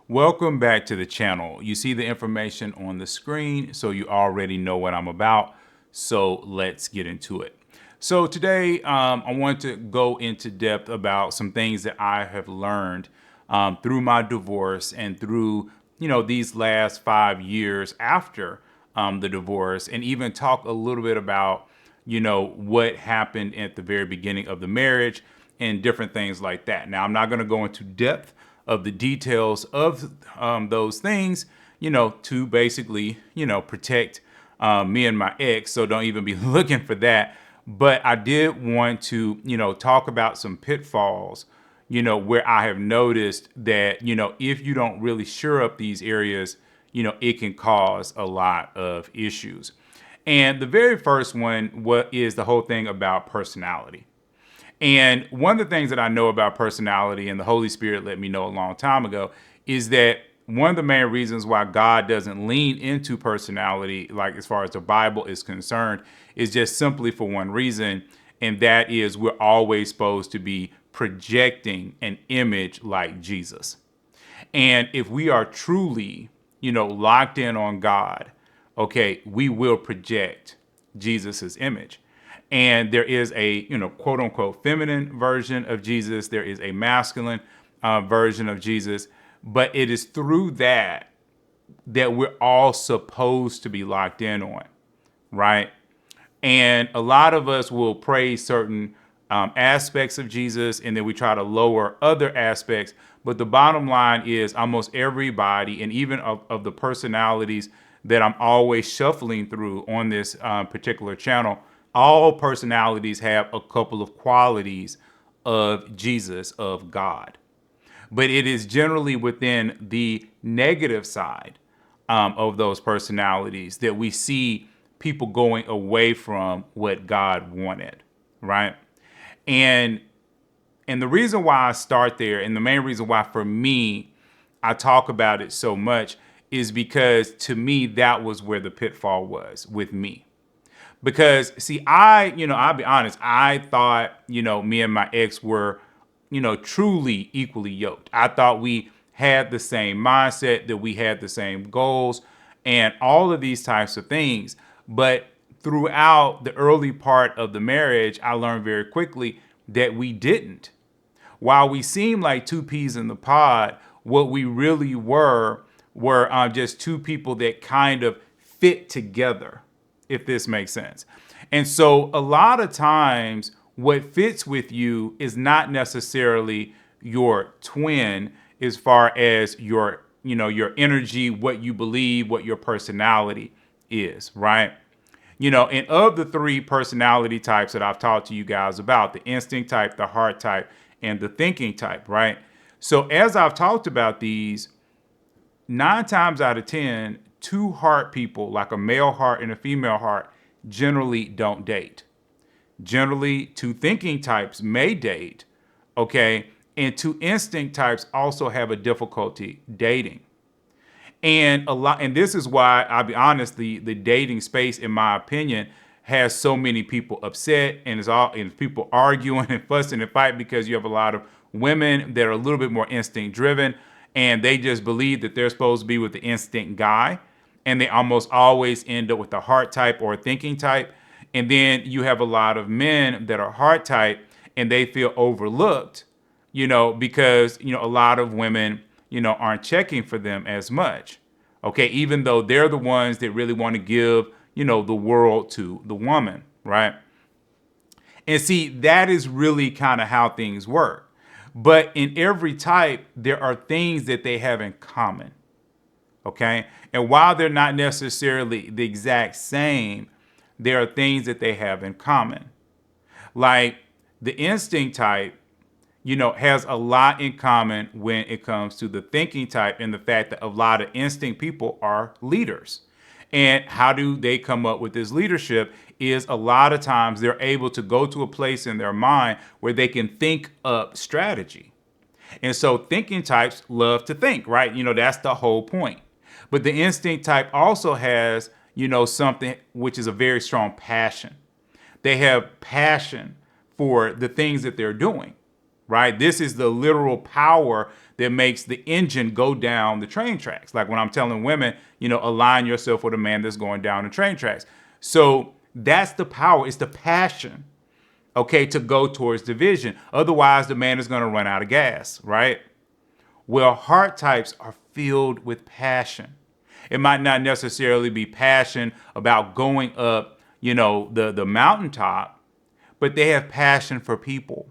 Welcome back to the channel. You see the information on the screen, so you already know what I'm about. So let's get into it. So today, I want to go into depth about some things that I have learned through my divorce and through, these last 5 years after the divorce, and even talk a little bit about, what happened at the very beginning of the marriage and different things like that. Now, I'm not going to go into depth of the details of those things, to basically, protect me and my ex. So don't even be looking for that. But I did want to, talk about some pitfalls, where I have noticed that, if you don't really shore up these areas, it can cause a lot of issues. And the very first one, what is the whole thing about personality? And one of the things that I know about personality, and the Holy Spirit let me know a long time ago, is that one of the main reasons why God doesn't lean into personality, like as far as the Bible is concerned, is just simply for one reason. And that is we're always supposed to be projecting an image like Jesus. And if we are truly, locked in on God, okay, we will project Jesus's image. And there is a, quote unquote, feminine version of Jesus. There is a masculine version of Jesus. But it is through that we're all supposed to be locked in on, right? And a lot of us will praise certain aspects of Jesus, and then we try to lower other aspects. But the bottom line is almost everybody, and even of the personalities that I'm always shuffling through on this particular channel, all personalities have a couple of qualities of Jesus, of God. But it is generally within the negative side of those personalities that we see people going away from what God wanted, right? And and the reason why I start there, and the main reason why for me I talk about it so much, is because to me that was where the pitfall was with me. Because see, I'll be honest, I thought, me and my ex were, truly equally yoked. I thought we had the same mindset, that we had the same goals and all of these types of things. But throughout the early part of the marriage, I learned very quickly that we didn't. While we seemed like two peas in the pod, what we really were just two people that kind of fit together, if this makes sense. And so a lot of times what fits with you is not necessarily your twin as far as your energy, what you believe, what your personality is, right? And of the three personality types that I've talked to you guys about, the instinct type, the heart type, and the thinking type, right? So as I've talked about these, 9 times out of 10, two heart people, like a male heart and a female heart, generally don't date. Generally, two thinking types may date, okay? And two instinct types also have a difficulty dating. And this is why, I'll be honest, the dating space, in my opinion, has so many people upset, and people arguing and fussing and fighting, because you have a lot of women that are a little bit more instinct driven, and they just believe that they're supposed to be with the instinct guy, and they almost always end up with a heart type or a thinking type. And then you have a lot of men that are heart type, and they feel overlooked, because a lot of women aren't checking for them as much. Okay, even though they're the ones that really want to give, the world to the woman, right? And see, that is really kind of how things work. But in every type, there are things that they have in common. Okay? And while they're not necessarily the exact same, there are things that they have in common. Like the instinct type, has a lot in common when it comes to the thinking type, and the fact that a lot of instinct people are leaders. And how do they come up with this leadership is a lot of times they're able to go to a place in their mind where they can think up strategy. And so thinking types love to think, right? That's the whole point. But the instinct type also has, something which is a very strong passion. They have passion for the things that they're doing, right? This is the literal power that makes the engine go down the train tracks. Like when I'm telling women, align yourself with a man that's going down the train tracks. So that's the power. It's the passion, okay, to go towards the vision. Otherwise, the man is going to run out of gas, right? Well, heart types are filled with passion. It might not necessarily be passion about going up, the mountaintop, but they have passion for people.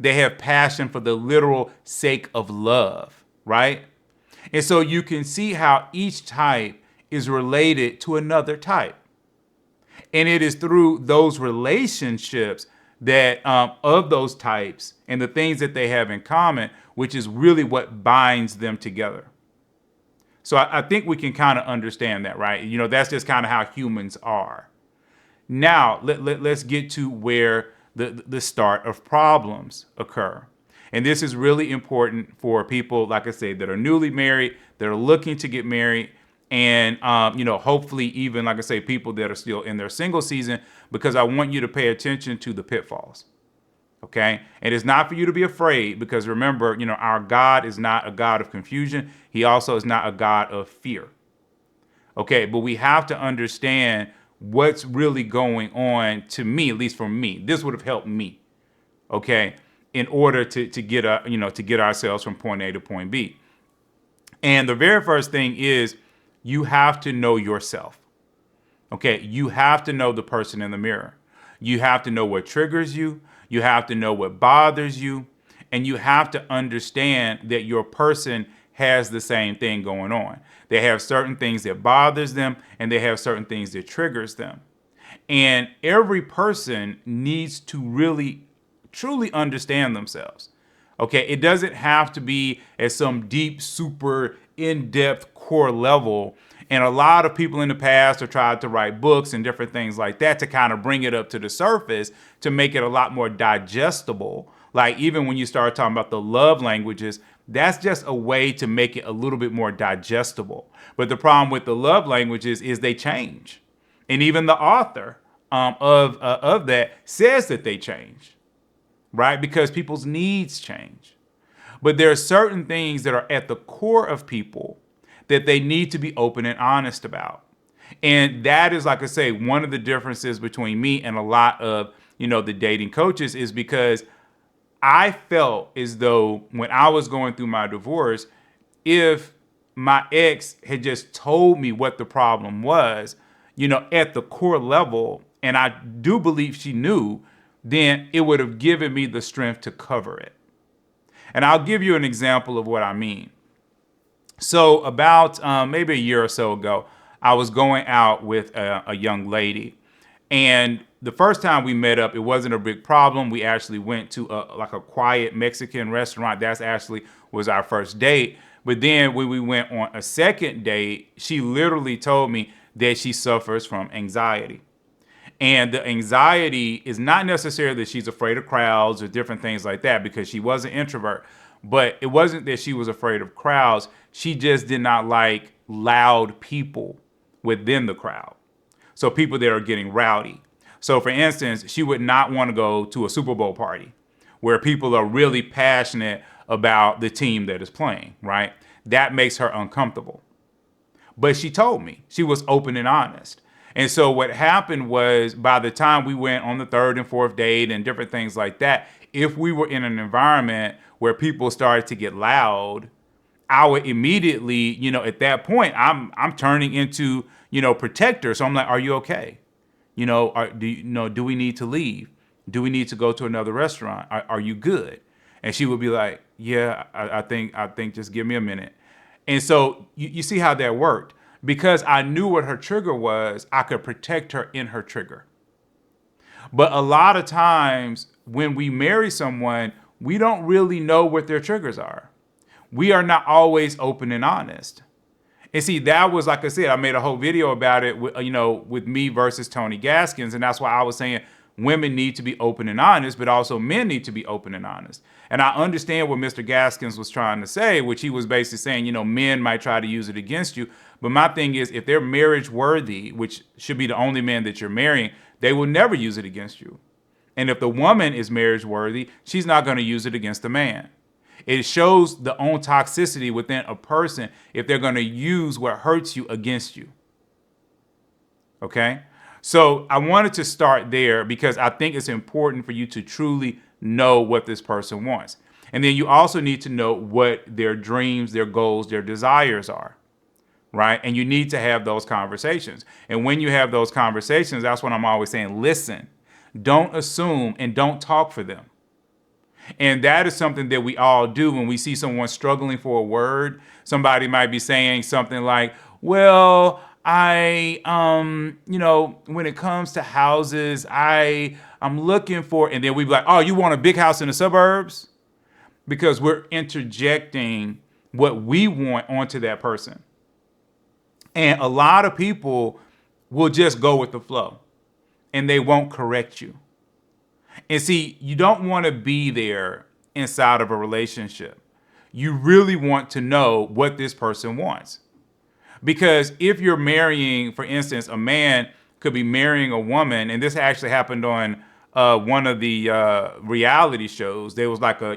They have passion for the literal sake of love, right? And so you can see how each type is related to another type. And it is through those relationships that of those types and the things that they have in common, which is really what binds them together. So I think we can kind of understand that, right? That's just kind of how humans are. Now, let's get to where the start of problems occur. And this is really important for people, like I say, that are newly married, that are looking to get married, and, hopefully even, like I say, people that are still in their single season, because I want you to pay attention to the pitfalls. Okay. And it's not for you to be afraid, because remember, our God is not a God of confusion. He also is not a God of fear. Okay. But we have to understand what's really going on. To me, at least for me, this would have helped me. Okay. In order to get to get ourselves from point A to point B. And the very first thing is you have to know yourself. Okay. You have to know the person in the mirror. You have to know what triggers you. You have to know what bothers you, and you have to understand that your person has the same thing going on. They have certain things that bothers them, and they have certain things that triggers them. And every person needs to really, truly understand themselves. Okay, it doesn't have to be at some deep, super in-depth core level. And a lot of people in the past have tried to write books and different things like that to kind of bring it up to the surface to make it a lot more digestible. Like even when you start talking about the love languages, that's just a way to make it a little bit more digestible. But the problem with the love languages is they change. And even the author of that says that they change, right? Because people's needs change. But there are certain things that are at the core of people that they need to be open and honest about. And that is, like I say, one of the differences between me and a lot of, the dating coaches is because I felt as though when I was going through my divorce, if my ex had just told me what the problem was, at the core level, and I do believe she knew, then it would have given me the strength to cover it. And I'll give you an example of what I mean. So about maybe a year or so ago, I was going out with a young lady. And the first time we met up, it wasn't a big problem. We actually went to a quiet Mexican restaurant. That's actually was our first date. But then when we went on a second date, she literally told me that she suffers from anxiety. And the anxiety is not necessarily that she's afraid of crowds or different things like that, because she was an introvert. But it wasn't that she was afraid of crowds. She just did not like loud people within the crowd. So people that are getting rowdy. So for instance, she would not want to go to a Super Bowl party where people are really passionate about the team that is playing, right? That makes her uncomfortable. But she told me, she was open and honest. And so what happened was, by the time we went on the third and fourth date and different things like that, if we were in an environment where people started to get loud, I would immediately, at that point, I'm turning into, protector. So I'm like, are you okay? Do we need to leave? Do we need to go to another restaurant? Are you good? And she would be like, yeah, I think just give me a minute. And so you see how that worked. Because I knew what her trigger was, I could protect her in her trigger. But a lot of times when we marry someone, we don't really know what their triggers are. We are not always open and honest. And see, that was, like I said, I made a whole video about it, with me versus Tony Gaskins. And that's why I was saying women need to be open and honest, but also men need to be open and honest. And I understand what Mr. Gaskins was trying to say, which he was basically saying, men might try to use it against you. But my thing is, if they're marriage worthy, which should be the only man that you're marrying, they will never use it against you. And if the woman is marriage worthy, she's not going to use it against the man. It shows the own toxicity within a person if they're going to use what hurts you against you. Okay? So I wanted to start there because I think it's important for you to truly know what this person wants. And then you also need to know what their dreams, their goals, their desires are. Right? And you need to have those conversations. And when you have those conversations, that's what I'm always saying. Listen, don't assume, and don't talk for them. And that is something that we all do when we see someone struggling for a word. Somebody might be saying something like, well, when it comes to houses, I'm looking for, and then we be like, oh, you want a big house in the suburbs? Because we're interjecting what we want onto that person. And a lot of people will just go with the flow and they won't correct you. And see, you don't want to be there inside of a relationship. You really want to know what this person wants. Because if you're marrying, for instance, a man could be marrying a woman, and this actually happened on one of the reality shows. There was like a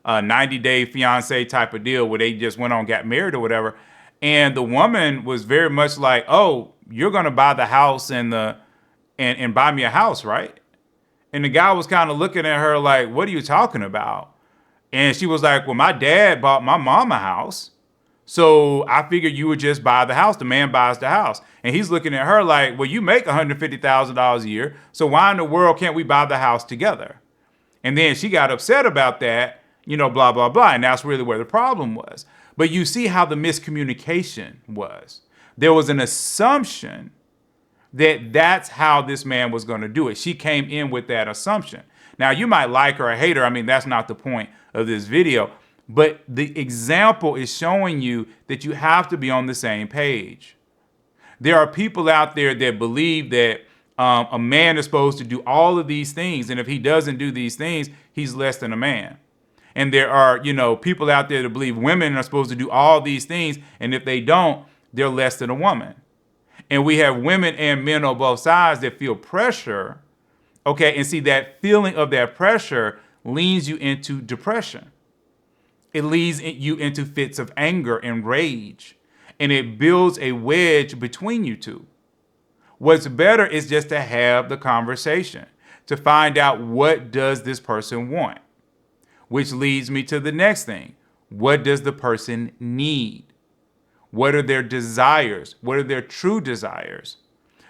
90-day fiance type of deal where they just went on, got married or whatever. And the woman was very much like, oh, you're going to buy the house and buy me a house, right? And the guy was kind of looking at her like, what are you talking about? And she was like, well, my dad bought my mom a house. So I figured you would just buy the house. The man buys the house. And he's looking at her like, well, you make $150,000 a year. So why in the world can't we buy the house together? And then she got upset about that, blah, blah, blah. And that's really where the problem was. But you see how the miscommunication was. There was an assumption that that's how this man was going to do it. She came in with that assumption. Now, you might like her or hate her. I mean, that's not the point of this video. But the example is showing you that you have to be on the same page. There are people out there that believe that a man is supposed to do all of these things. And if he doesn't do these things, he's less than a man. And there are, people out there that believe women are supposed to do all these things. And if they don't, they're less than a woman. And we have women and men on both sides that feel pressure. Okay. And see, that feeling of that pressure leads you into depression. It leads you into fits of anger and rage. And it builds a wedge between you two. What's better is just to have the conversation, to find out what does this person want. Which leads me to the next thing. What does the person need? What are their desires? What are their true desires?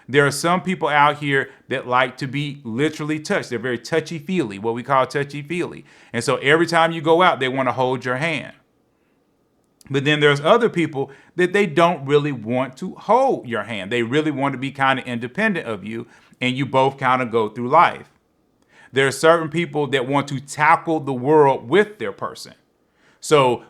There are some people out here that like to be literally touched. They're very touchy-feely, what we call touchy-feely. And so every time you go out, they want to hold your hand. But then there's other people that they don't really want to hold your hand. They really want to be kind of independent of you, and you both kind of go through life. There are certain people that want to tackle the world with their person. So,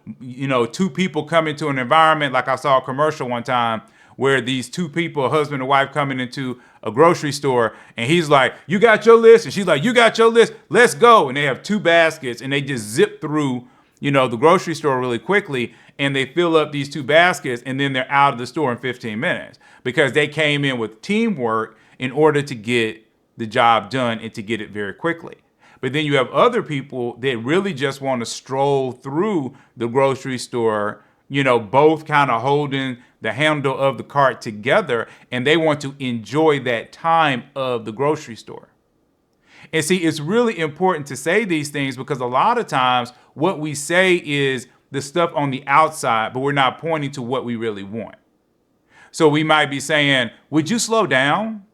two people come into an environment, like I saw a commercial one time where these two people, a husband and wife, coming into a grocery store, and he's like, you got your list? And she's like, you got your list? Let's go. And they have two baskets, and they just zip through, the grocery store really quickly, and they fill up these two baskets, and then they're out of the store in 15 minutes because they came in with teamwork in order to get the job done and to get it very quickly. But then you have other people that really just want to stroll through the grocery store, both kind of holding the handle of the cart together, and they want to enjoy that time of the grocery store. And see, it's really important to say these things because a lot of times what we say is the stuff on the outside, but we're not pointing to what we really want. So we might be saying, would you slow down?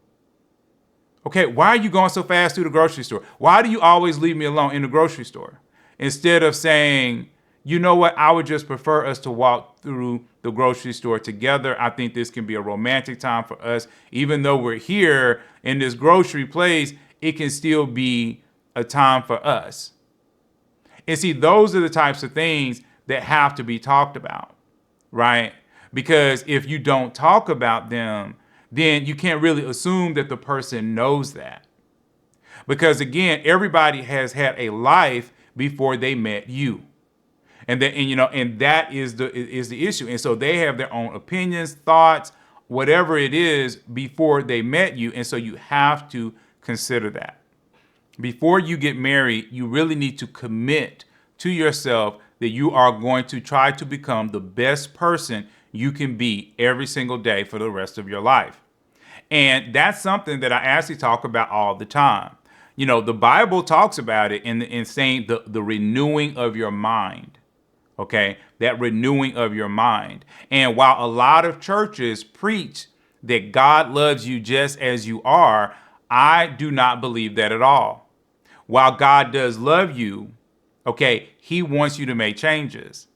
Okay, why are you going so fast through the grocery store? Why do you always leave me alone in the grocery store? Instead of saying, you know what, I would just prefer us to walk through the grocery store together. I think this can be a romantic time for us. Even though we're here in this grocery place, it can still be a time for us. And see, those are the types of things that have to be talked about, right? Because if you don't talk about them, then you can't really assume that the person knows that. Because again, everybody has had a life before they met you. And that is the issue. And so they have their own opinions, thoughts, whatever it is before they met you. And so you have to consider that. Before you get married, you really need to commit to yourself that you are going to try to become the best person you can be every single day for the rest of your life. And that's something that I actually talk about all the time. The Bible talks about it in saying the renewing of your mind. Okay, that renewing of your mind. And while a lot of churches preach that God loves you just as you are, I do not believe that at all. While God does love you, okay, he wants you to make changes.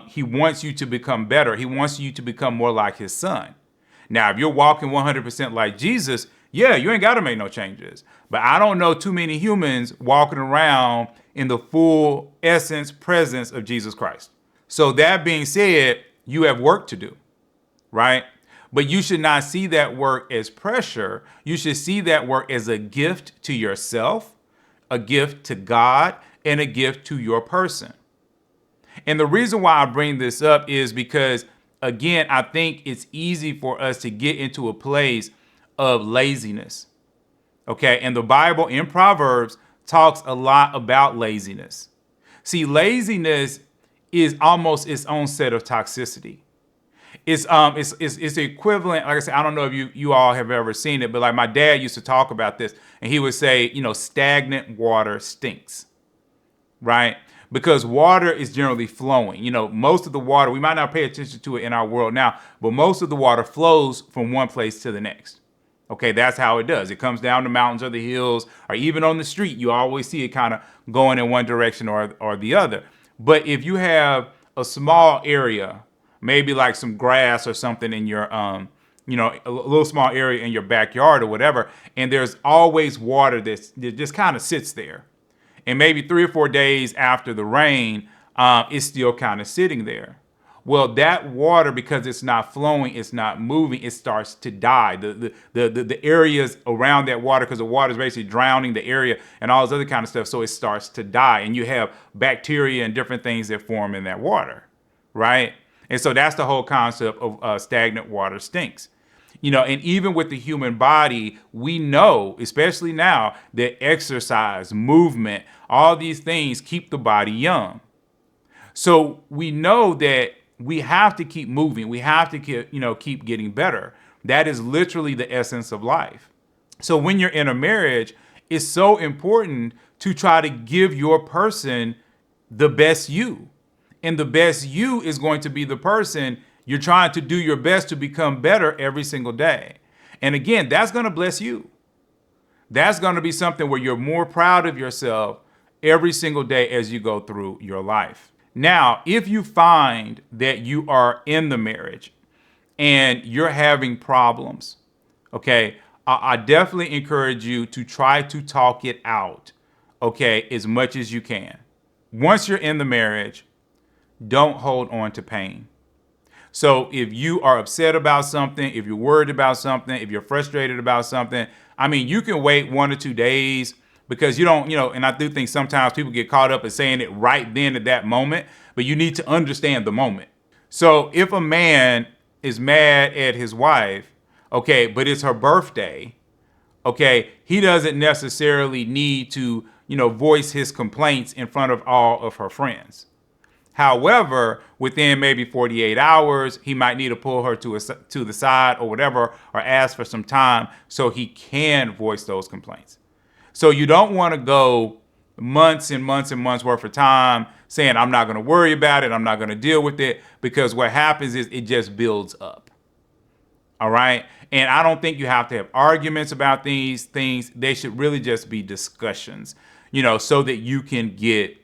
He wants you to become better. He wants you to become more like his son. Now, if you're walking 100% like Jesus, yeah, you ain't got to make no changes. But I don't know too many humans walking around in the full essence, presence of Jesus Christ. So that being said, you have work to do, right? But you should not see that work as pressure. You should see that work as a gift to yourself, a gift to God, and a gift to your person. And the reason why I bring this up is because, again, I think it's easy for us to get into a place of laziness. Okay, and the Bible in Proverbs talks a lot about laziness. See, laziness is almost its own set of toxicity. It's the equivalent. Like I said, I don't know if you all have ever seen it, but like my dad used to talk about this, and he would say, stagnant water stinks, right? Because water is generally flowing. Most of the water, we might not pay attention to it in our world now, but most of the water flows from one place to the next. Okay, that's how it does. It comes down the mountains or the hills, or even on the street. You always see it kind of going in one direction or the other. But if you have a small area, maybe like some grass or something in your, a little small area in your backyard or whatever, and there's always water that just kind of sits there. And maybe 3 or 4 days after the rain, it's still kind of sitting there. Well, that water, because it's not flowing, it's not moving, it starts to die. The areas around that water, because the water is basically drowning the area and all this other kind of stuff, so it starts to die. And you have bacteria and different things that form in that water, right? And so that's the whole concept of stagnant water stinks. And even with the human body, we know, especially now, that exercise, movement, all these things keep the body young. So we know that we have to keep moving. We have to keep getting better. That is literally the essence of life. So when you're in a marriage, it's so important to try to give your person the best you. And the best you is going to be the person you're trying to do your best to become better every single day. And again, that's going to bless you. That's going to be something where you're more proud of yourself every single day as you go through your life. Now, if you find that you are in the marriage and you're having problems, okay, I definitely encourage you to try to talk it out, okay, as much as you can. Once you're in the marriage, don't hold on to pain. So if you are upset about something, if you're worried about something, if you're frustrated about something, you can wait 1 or 2 days because you don't, and I do think sometimes people get caught up in saying it right then at that moment, but you need to understand the moment. So if a man is mad at his wife, okay, but it's her birthday, okay, he doesn't necessarily need to, voice his complaints in front of all of her friends. However, within maybe 48 hours, he might need to pull her to the side or whatever, or ask for some time so he can voice those complaints. So you don't want to go months and months and months worth of time saying, I'm not going to worry about it, I'm not going to deal with it, because what happens is it just builds up. All right? And I don't think you have to have arguments about these things. They should really just be discussions, so that you can get,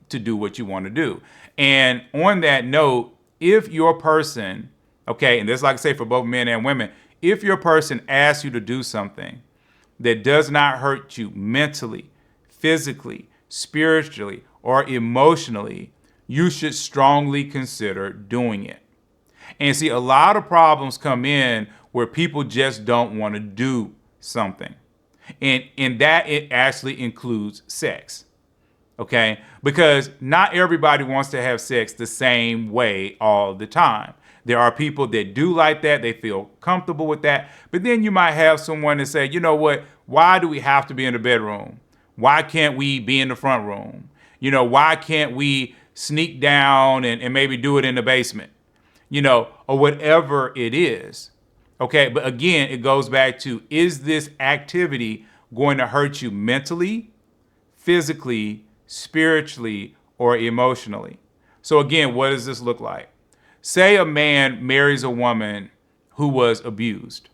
to do what you want to do. And on that note, if your person, okay, and this, like I say, for both men and women, if your person asks you to do something that does not hurt you mentally, physically, spiritually, or emotionally, you should strongly consider doing it. And see, a lot of problems come in where people just don't want to do something. And that it actually includes sex. Okay, because not everybody wants to have sex the same way all the time. There are people that do like that. They feel comfortable with that. But then you might have someone that say, you know what? Why do we have to be in the bedroom? Why can't we be in the front room? Why can't we sneak down and maybe do it in the basement? Or whatever it is. Okay, but again, it goes back to, is this activity going to hurt you mentally, physically, spiritually, or emotionally? So again, what does this look like? Say a man marries a woman who was abused,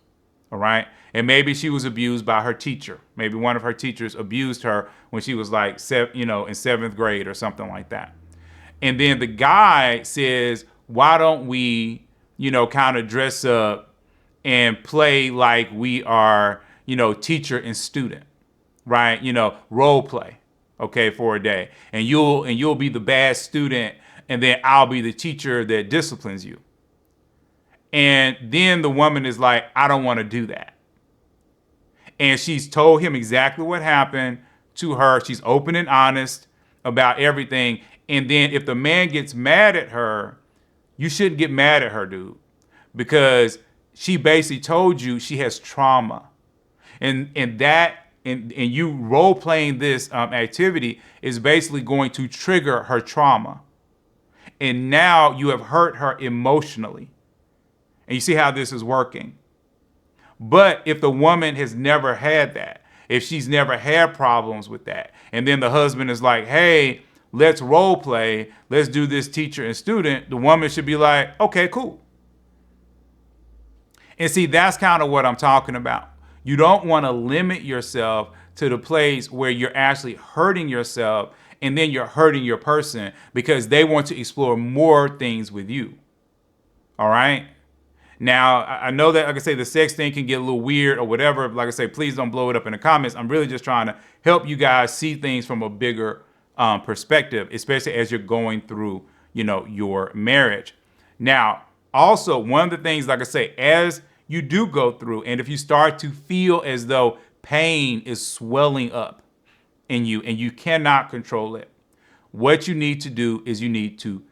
all right? And maybe she was abused by her teacher. Maybe one of her teachers abused her when she was like, in seventh grade or something like that. And then the guy says, why don't we, kind of dress up and play like we are, teacher and student, right? Role play, okay, for a day. And you'll be the bad student, and then I'll be the teacher that disciplines you. And then the woman is like, I don't want to do that. And she's told him exactly what happened to her. She's open and honest about everything. And then if the man gets mad at her, you shouldn't get mad at her, dude, because she basically told you she has trauma. And you role playing this activity is basically going to trigger her trauma. And now you have hurt her emotionally. And you see how this is working. But if the woman has never had that, if she's never had problems with that, and then the husband is like, hey, let's role play, let's do this teacher and student, the woman should be like, okay, cool. And see, that's kind of what I'm talking about. You don't want to limit yourself to the place where you're actually hurting yourself, and then you're hurting your person because they want to explore more things with you. All right? Now, I know that, like I say, the sex thing can get a little weird or whatever. Like I say, please don't blow it up in the comments. I'm really just trying to help you guys see things from a bigger perspective, especially as you're going through, your marriage. Now, also, one of the things, like I say, as you do go through, and if you start to feel as though pain is swelling up in you and you cannot control it, what you need to do is you need to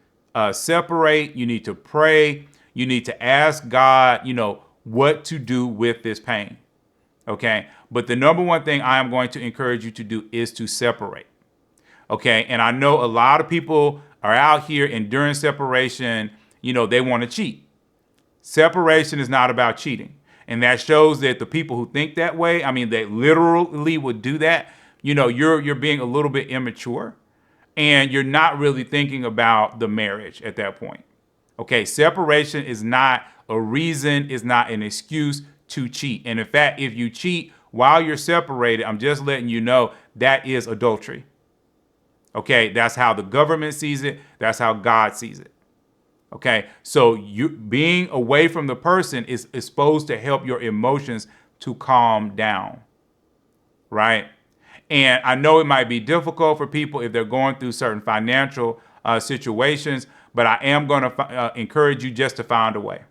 separate, you need to pray, you need to ask God, what to do with this pain. Okay. But the number one thing I am going to encourage you to do is to separate. Okay. And I know a lot of people are out here, and during separation, they want to cheat. Separation is not about cheating. And that shows that the people who think that way, they literally would do that. You're being a little bit immature, and you're not really thinking about the marriage at that point. Okay, separation is not a reason, is not an excuse to cheat. And in fact, if you cheat while you're separated, I'm just letting you know that is adultery. Okay, that's how the government sees it. That's how God sees it. Okay, so you being away from the person is supposed to help your emotions to calm down, right? And I know it might be difficult for people if they're going through certain financial situations, but I am going to encourage you just to find a way.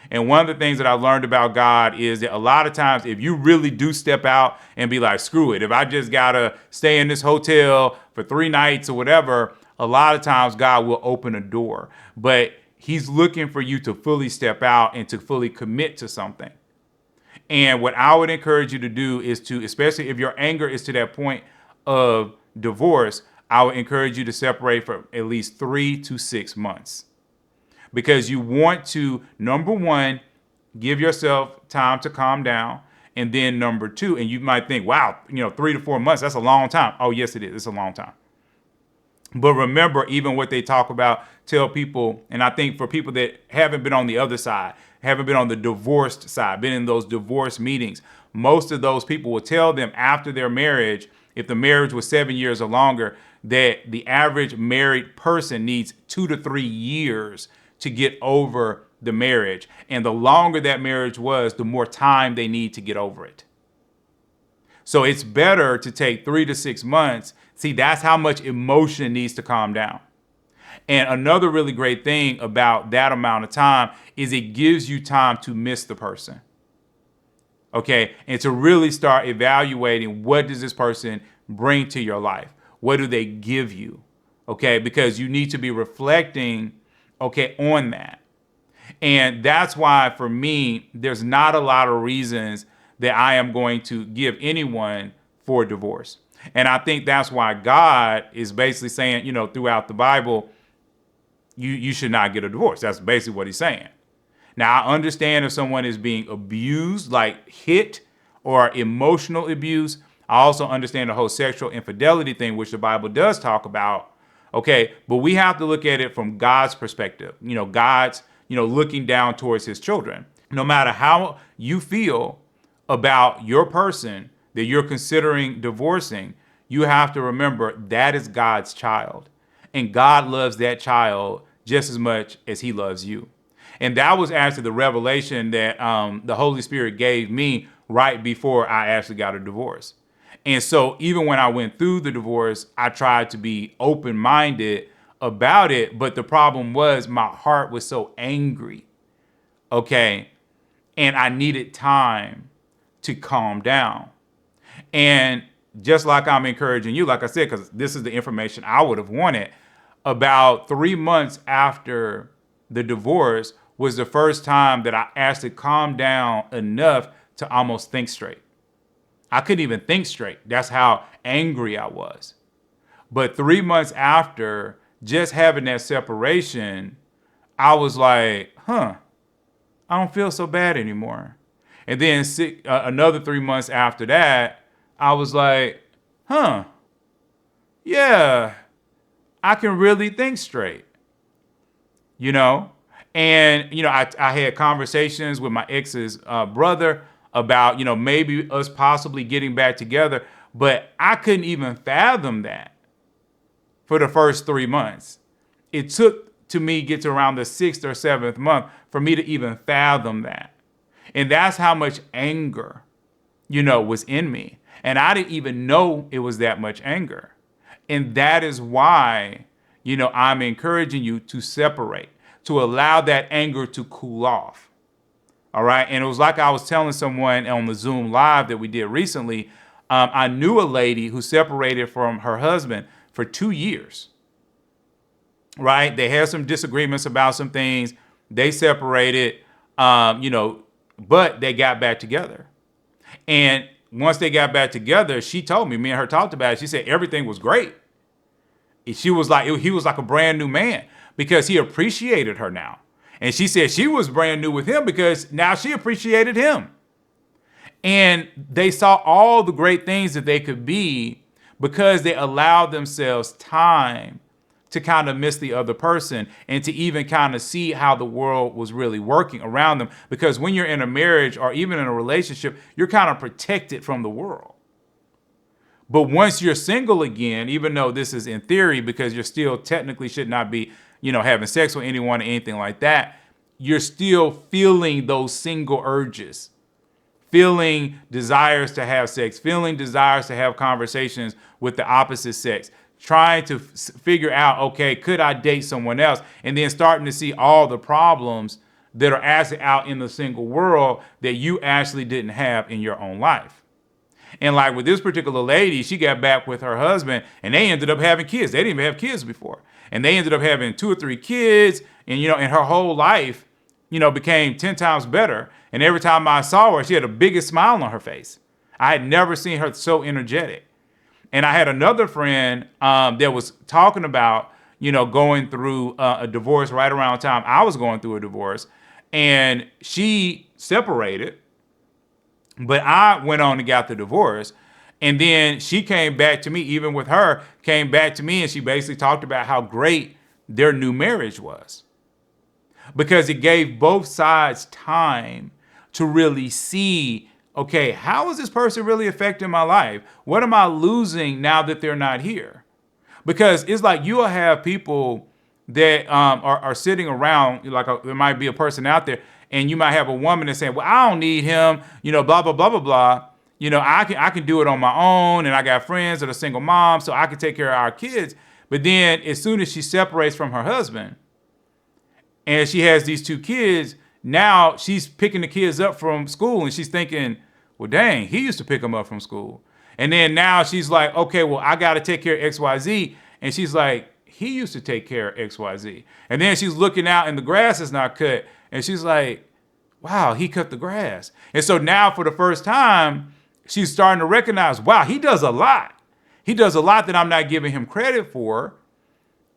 And one of the things that I learned about God is that a lot of times, if you really do step out and be like, screw it, if I just got to stay in this hotel for 3 nights or whatever, a lot of times God will open a door. But he's looking for you to fully step out and to fully commit to something. And what I would encourage you to do is to, especially if your anger is to that point of divorce, I would encourage you to separate for at least 3 to 6 months, because you want to, number one, give yourself time to calm down. And then number two, and you might think, wow, 3 to 4 months, that's a long time. Oh, yes, it is. It's a long time. But remember, even what they talk about, tell people, and I think for people that haven't been on the other side, haven't been on the divorced side, been in those divorce meetings, most of those people will tell them after their marriage, if the marriage was 7 years or longer, that the average married person needs 2 to 3 years to get over the marriage. And the longer that marriage was, the more time they need to get over it. So it's better to take 3 to 6 months. See, that's how much emotion needs to calm down. And another really great thing about that amount of time is it gives you time to miss the person. Okay. And to really start evaluating, what does this person bring to your life? What do they give you? Okay. Because you need to be reflecting, okay, on that. And that's why for me, there's not a lot of reasons that I am going to give anyone for divorce. And I think that's why God is basically saying, throughout the Bible, you should not get a divorce. That's basically what he's saying. Now, I understand if someone is being abused, like hit or emotional abuse. I also understand the whole sexual infidelity thing, which the Bible does talk about. Okay, but we have to look at it from God's perspective. God's, looking down towards his children. No matter how you feel about your person that you're considering divorcing, you have to remember that is God's child. And God loves that child just as much as he loves you. And that was actually the revelation that the Holy Spirit gave me right before I actually got a divorce. And so even when I went through the divorce, I tried to be open-minded about it. But the problem was my heart was so angry. Okay. And I needed time to calm down. And just like I'm encouraging you, like I said, because this is the information I would have wanted, about 3 months after the divorce was the first time that I actually calmed down enough to almost think straight. I couldn't even think straight. That's how angry I was. But 3 months after just having that separation, I was like, I don't feel so bad anymore. And then another 3 months after that, I was like, yeah, I can really think straight, And, I had conversations with my ex's brother about, maybe us possibly getting back together. But I couldn't even fathom that for the first 3 months. It took to me get to around the 6th or 7th month for me to even fathom that. And that's how much anger, was in me. And I didn't even know it was that much anger. And that is why, I'm encouraging you to separate, to allow that anger to cool off. All right. And it was like I was telling someone on the Zoom live that we did recently. I knew a lady who separated from her husband for 2 years. Right. They had some disagreements about some things. They separated, but they got back together. And once they got back together, she told me and her talked about it. She said everything was great. She was like, he was like a brand new man because he appreciated her now. And she said she was brand new with him because now she appreciated him. And they saw all the great things that they could be because they allowed themselves time to kind of miss the other person and to even kind of see how the world was really working around them. Because when you're in a marriage or even in a relationship, you're kind of protected from the world. But once you're single again, even though this is in theory, because you're still technically should not be, having sex with anyone or anything like that, you're still feeling those single urges, feeling desires to have sex, feeling desires to have conversations with the opposite sex, trying to figure out, okay, could I date someone else? And then starting to see all the problems that are actually out in the single world that you actually didn't have in your own life. And like with this particular lady, she got back with her husband and they ended up having kids. They didn't even have kids before. And they ended up having 2 or 3 kids. And, and her whole life, became 10 times better. And every time I saw her, she had the biggest smile on her face. I had never seen her so energetic. And I had another friend that was talking about, going through a divorce right around the time I was going through a divorce. And she separated. But I went on and got the divorce. And then she came back to me, even with her, came back to me and she basically talked about how great their new marriage was. Because it gave both sides time to really see, okay, how is this person really affecting my life? What am I losing now that they're not here? Because it's like you'll have people that are sitting around, like there might be a person out there, and you might have a woman that's saying, well, I don't need him, blah, blah, blah, blah, blah. I can do it on my own, and I got friends that are single moms, so I can take care of our kids. But then as soon as she separates from her husband, and she has these 2 kids, now she's picking the kids up from school, and she's thinking, well, dang, he used to pick them up from school. And then now she's like, okay, well, I got to take care of XYZ. And she's like, he used to take care of XYZ. And then she's looking out and the grass is not cut. And she's like, wow, he cut the grass. And so now for the first time, she's starting to recognize, wow, he does a lot. He does a lot that I'm not giving him credit for.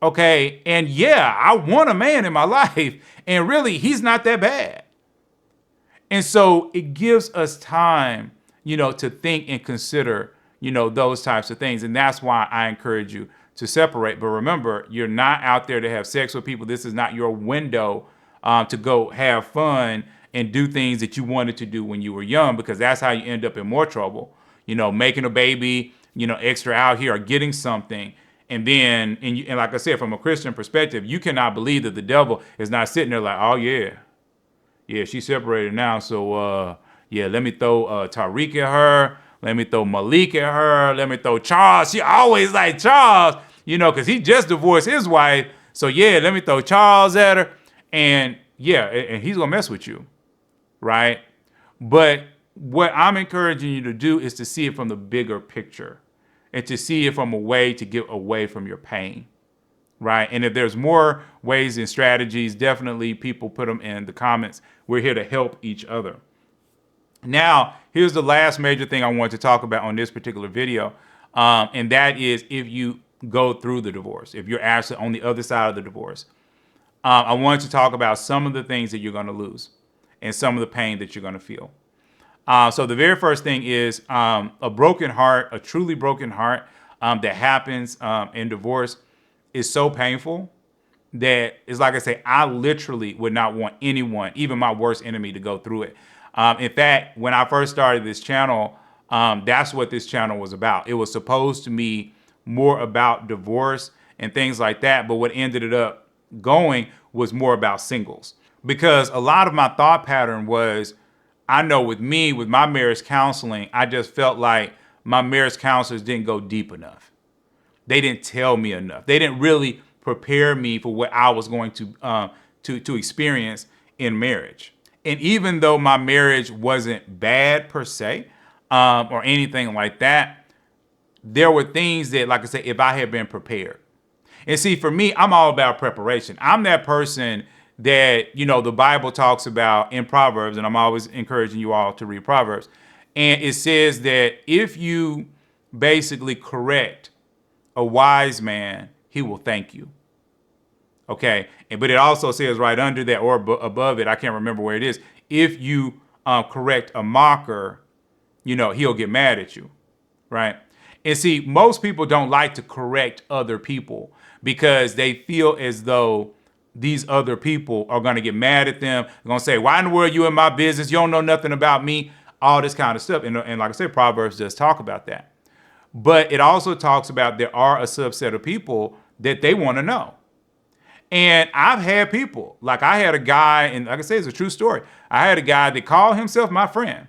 Okay. And yeah, I want a man in my life. And really, he's not that bad. And so it gives us time, to think and consider, those types of things. And that's why I encourage you to separate. But remember, you're not out there to have sex with people. This is not your window to go have fun and do things that you wanted to do when you were young, because that's how you end up in more trouble. Making a baby, extra out here or getting something. And then, and like I said, from a Christian perspective, you cannot believe that the devil is not sitting there like, oh, yeah, she's separated now. So, yeah, let me throw Tariq at her. Let me throw Malik at her. Let me throw Charles. She always like Charles, because he just divorced his wife. So, yeah, let me throw Charles at her. And, yeah, and he's going to mess with you, right? But what I'm encouraging you to do is to see it from the bigger picture and to see it from a way to get away from your pain. Right. And if there's more ways and strategies, definitely people put them in the comments. We're here to help each other. Now, here's the last major thing I want to talk about on this particular video. And that is if you go through the divorce, if you're actually on the other side of the divorce, I want to talk about some of the things that you're going to lose and some of the pain that you're going to feel. So the very first thing is a broken heart, a truly broken heart that happens in divorce is so painful that it's like I say, I literally would not want anyone, even my worst enemy, to go through it. In fact, when I first started this channel, that's what this channel was about. It was supposed to be more about divorce and things like that. But what ended it up going was more about singles, because a lot of my thought pattern was, I know with me, with my marriage counseling, I just felt like my marriage counselors didn't go deep enough. They didn't tell me enough. They didn't really prepare me for what I was going to experience in marriage. And even though my marriage wasn't bad per se, or anything like that, there were things that, like I said, if I had been prepared. And see, for me, I'm all about preparation. I'm that person that, the Bible talks about in Proverbs, and I'm always encouraging you all to read Proverbs. And it says that if you basically correct a wise man, he will thank you. Okay. But it also says right under that or above it, I can't remember where it is. If you correct a mocker, he'll get mad at you. Right. And see, most people don't like to correct other people because they feel as though these other people are going to get mad at them. They're going to say, why in the world are you in my business? You don't know nothing about me. All this kind of stuff. And like I said, Proverbs does talk about that. But it also talks about there are a subset of people that they want to know. And I've had people, like I had a guy, and like I say, it's a true story. I had a guy that called himself my friend.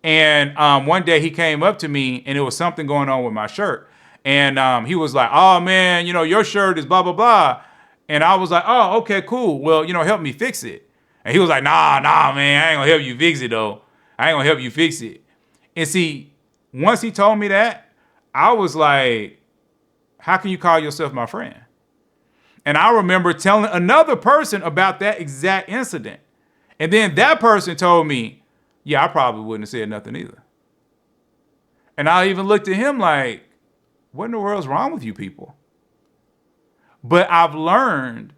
And one day he came up to me and it was something going on with my shirt. And he was like, oh man, your shirt is blah, blah, blah. And I was like, oh, okay, cool. Well, help me fix it. And he was like, nah, man, I ain't gonna help you fix it though. I ain't gonna help you fix it. And see, once he told me that, I was like, how can you call yourself my friend? And I remember telling another person about that exact incident. And then that person told me, yeah, I probably wouldn't have said nothing either. And I even looked at him like, what in the world's wrong with you people? But I've learned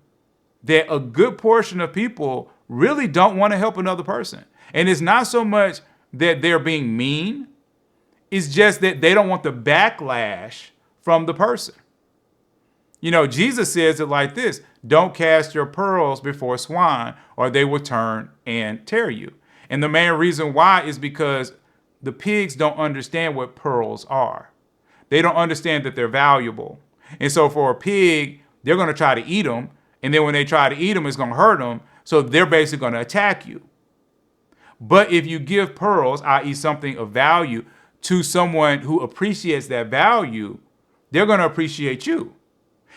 that a good portion of people really don't want to help another person. And it's not so much that they're being mean. It's just that they don't want the backlash from the person. Jesus says it like this: don't cast your pearls before swine, or they will turn and tear you. And the main reason why is because the pigs don't understand what pearls are. They don't understand that they're valuable. And so for a pig, they're going to try to eat them. And then when they try to eat them, it's going to hurt them. So they're basically going to attack you. But if you give pearls, i.e. something of value, to someone who appreciates that value, they're going to appreciate you.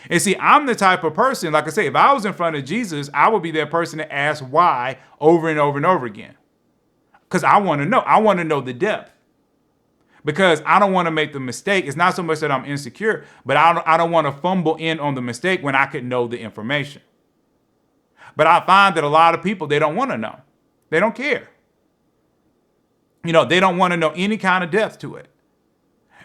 And see, I'm the type of person, like I say, if I was in front of Jesus, I would be that person that asks why over and over and over again. Because I want to know. I want to know the depth. Because I don't want to make the mistake. It's not so much that I'm insecure, but I don't want to fumble in on the mistake when I could know the information. But I find that a lot of people, they don't want to know. They don't care. They don't want to know any kind of depth to it.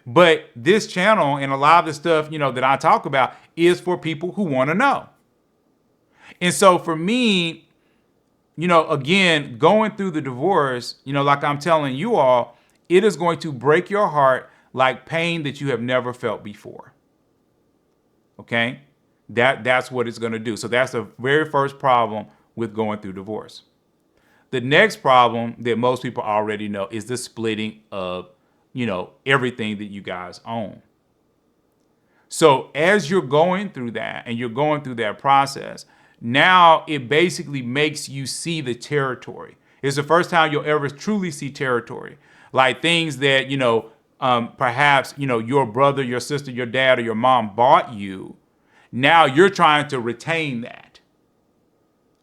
But this channel and a lot of the stuff, that I talk about is for people who want to know. And so for me, again, going through the divorce, like I'm telling you all, it is going to break your heart like pain that you have never felt before. Okay? That's what it's going to do. So that's the very first problem with going through divorce. The next problem that most people already know is the splitting of, everything that you guys own. So as you're going through that and you're going through that process, now it basically makes you see the territory. It's the first time you'll ever truly see territory. Like things that, perhaps, your brother, your sister, your dad, or your mom bought you. Now you're trying to retain that,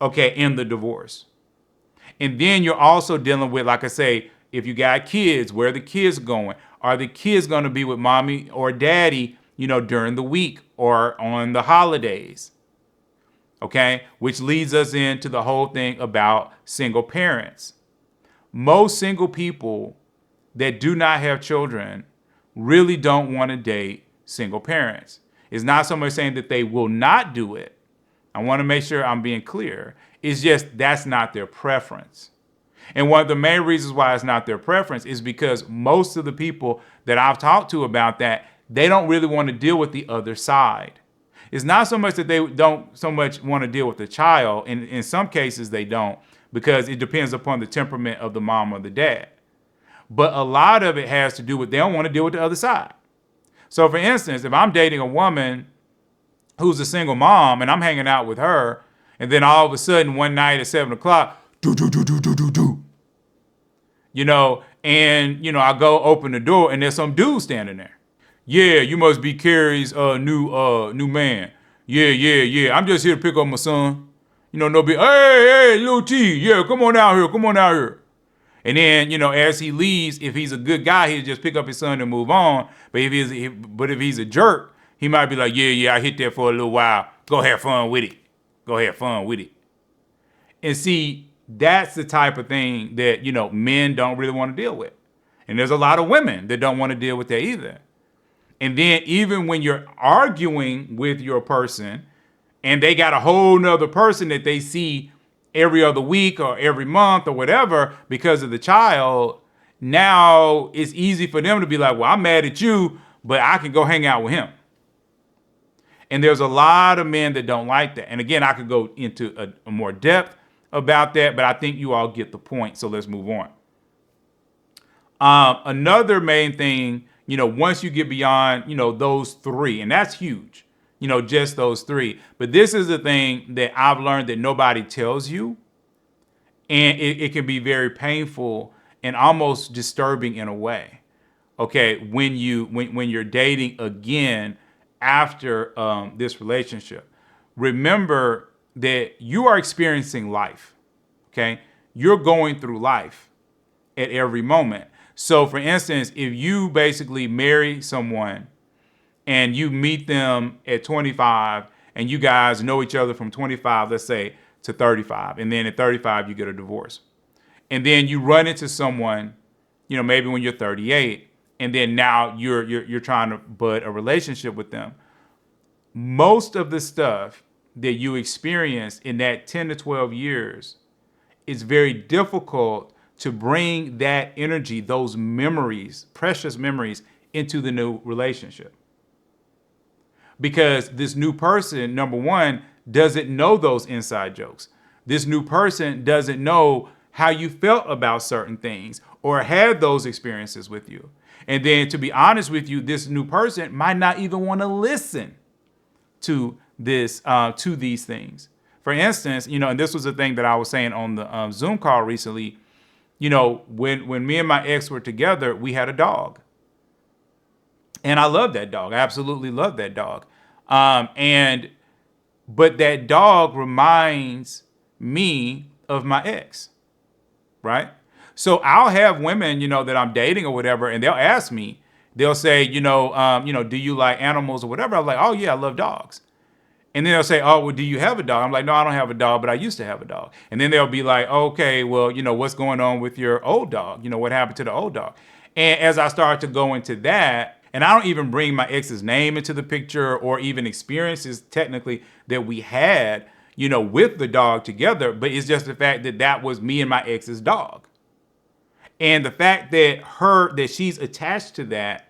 okay, in the divorce. And then you're also dealing with, like I say, if you got kids, where are the kids going? Are the kids going to be with mommy or daddy, during the week or on the holidays? Okay, which leads us into the whole thing about single parents. Most single people that do not have children really don't want to date single parents. It's not so much saying that they will not do it. I want to make sure I'm being clear. It's just that's not their preference. And one of the main reasons why it's not their preference is because most of the people that I've talked to about that, they don't really want to deal with the other side. It's not so much that they don't so much want to deal with the child. And in some cases, they don't, because it depends upon the temperament of the mom or the dad. But a lot of it has to do with they don't want to deal with the other side. So for instance, if I'm dating a woman who's a single mom and I'm hanging out with her, and then all of a sudden one night at 7:00, I go open the door and there's some dude standing there. Yeah, you must be Carrie's new man. Yeah. I'm just here to pick up my son. No big. Hey, little T. Yeah, come on out here. And then, as he leaves, if he's a good guy, he'll just pick up his son and move on. But if he's a jerk, he might be like, yeah, I hit that for a little while. Go have fun with it. And see, that's the type of thing that, men don't really want to deal with. And there's a lot of women that don't want to deal with that either. And then even when you're arguing with your person and they got a whole nother person that they see every other week or every month or whatever because of the child, now it's easy for them to be like, well, I'm mad at you, but I can go hang out with him. And there's a lot of men that don't like that. And again, I could go into a more depth about that, but I think you all get the point. So let's move on. Another main thing, once you get beyond, those three, and that's huge, just those three. But this is the thing that I've learned that nobody tells you. And it can be very painful and almost disturbing in a way. Okay, when you're dating again after this relationship, remember that you are experiencing life. Okay, you're going through life at every moment. So for instance, if you basically marry someone and you meet them at 25 and you guys know each other from 25, let's say, to 35, and then at 35 you get a divorce. And then you run into someone, maybe when you're 38, and then now you're trying to bud a relationship with them. Most of the stuff that you experience in that 10 to 12 years is very difficult to bring that energy, those memories, precious memories, into the new relationship. Because this new person, number one, doesn't know those inside jokes. This new person doesn't know how you felt about certain things or had those experiences with you. And then to be honest with you, this new person might not even want to listen to these things. For instance, and this was a thing that I was saying on the Zoom call recently. When me and my ex were together, we had a dog. And I love that dog. I absolutely love that dog. But that dog reminds me of my ex, right? So I'll have women, that I'm dating or whatever, and they'll ask me, they'll say, do you like animals or whatever? I'm like, oh yeah, I love dogs. And then they'll say, oh, well, do you have a dog? I'm like, no, I don't have a dog, but I used to have a dog. And then they'll be like, okay, well, what's going on with your old dog? What happened to the old dog? And as I start to go into that, And I don't even bring my ex's name into the picture or even experiences technically that we had, with the dog together. But it's just the fact that that was me and my ex's dog. And the fact that she's attached to that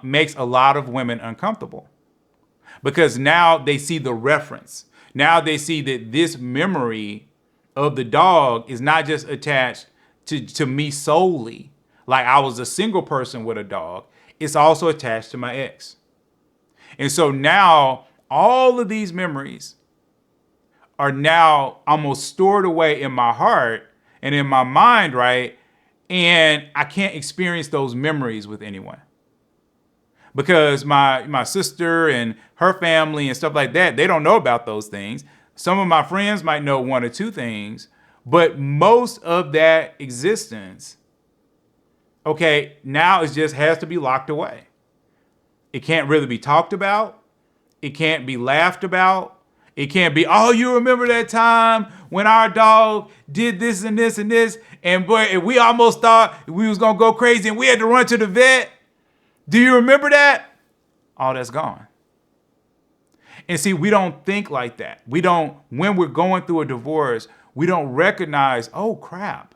makes a lot of women uncomfortable, because now they see the reference. Now they see that this memory of the dog is not just attached to me solely, like I was a single person with a dog. It's also attached to my ex. And so now all of these memories are now almost stored away in my heart and in my mind, right? And I can't experience those memories with anyone, because my sister and her family and stuff like that, they don't know about those things. Some of my friends might know one or two things, but most of that existence, okay, now it just has to be locked away. It can't really be talked about. It can't be laughed about. It can't be, oh, you remember that time when our dog did this and this and this, and boy, we almost thought we was gonna go crazy and we had to run to the vet. Do you remember that? All that's gone. And see, we don't think like that. When we're going through a divorce, we don't recognize, oh crap,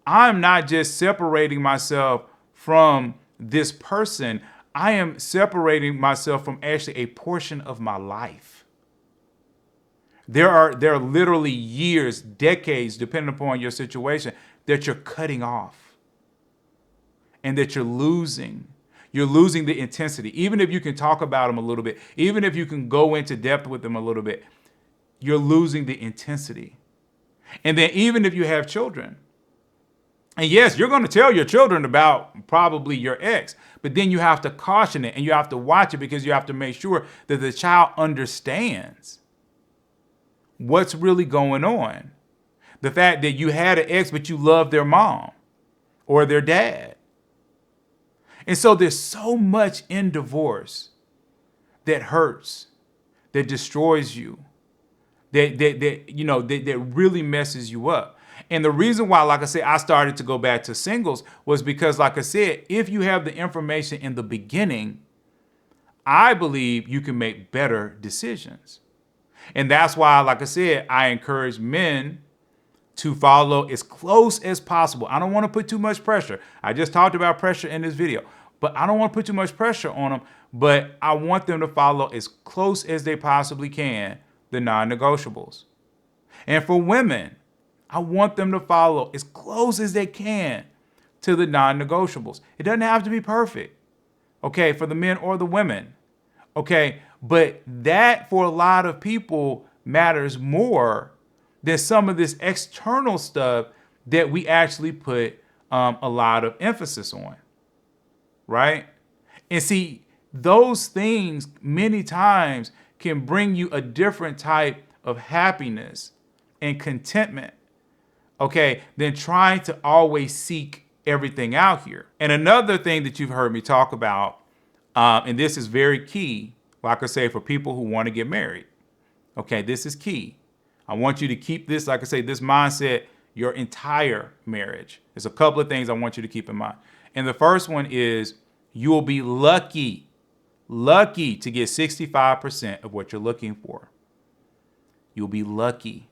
I'm not just separating myself from this person. I am separating myself from actually a portion of my life. There are literally years, decades, depending upon your situation, that you're cutting off and that you're losing. You're losing the intensity. Even if you can talk about them a little bit, even if you can go into depth with them a little bit, you're losing the intensity. And then even if you have children, and yes, you're going to tell your children about probably your ex, but then you have to caution it and you have to watch it, because you have to make sure that the child understands what's really going on. The fact that you had an ex, but you love their mom or their dad. And so there's so much in divorce that hurts, that destroys you, that really messes you up. And the reason why, like I said, I started to go back to singles was because, like I said, if you have the information in the beginning, I believe you can make better decisions. And that's why, like I said, I encourage men to follow as close as possible. I don't want to put too much pressure. I just talked about pressure in this video, but I don't want to put too much pressure on them. But I want them to follow as close as they possibly can the non-negotiables. And for women, I want them to follow as close as they can to the non-negotiables. It doesn't have to be perfect, okay, for the men or the women, okay? But that, for a lot of people, matters more than some of this external stuff that we actually put a lot of emphasis on, right? And see, those things many times can bring you a different type of happiness and contentment, okay, than trying to always seek everything out here. And another thing that you've heard me talk about, and this is very key, like I say, for people who want to get married. Okay, this is key. I want you to keep this, like I say, this mindset your entire marriage. There's a couple of things I want you to keep in mind. And the first one is you will be lucky to get 65% of what you're looking for. You'll be lucky.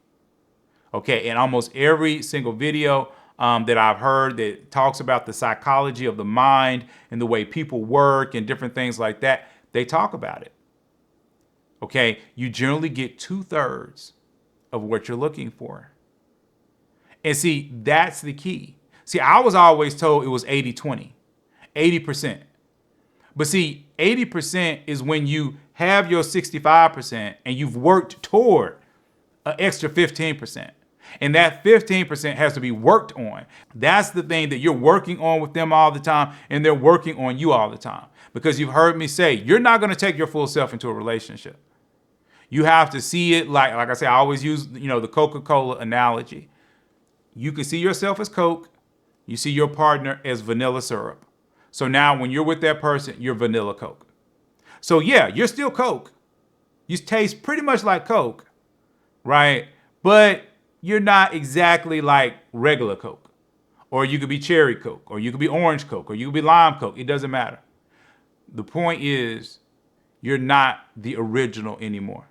Okay, and almost every single video that I've heard that talks about the psychology of the mind and the way people work and different things like that, they talk about it. Okay, you generally get 2/3 of what you're looking for. And see, that's the key. See, I was always told it was 80-20, 80%. But see, 80% is when you have your 65% and you've worked toward an extra 15%. And that 15% has to be worked on. That's the thing that you're working on with them all the time, and they're working on you all the time. Because you've heard me say, you're not going to take your full self into a relationship. You have to see it like I say, I always use, the Coca-Cola analogy. You can see yourself as Coke. You see your partner as vanilla syrup. So now when you're with that person, you're vanilla Coke. So yeah, you're still Coke. You taste pretty much like Coke, right? But you're not exactly like regular Coke. Or you could be cherry Coke, or you could be orange Coke, or you could be lime Coke. It doesn't matter. The point is, you're not the original anymore.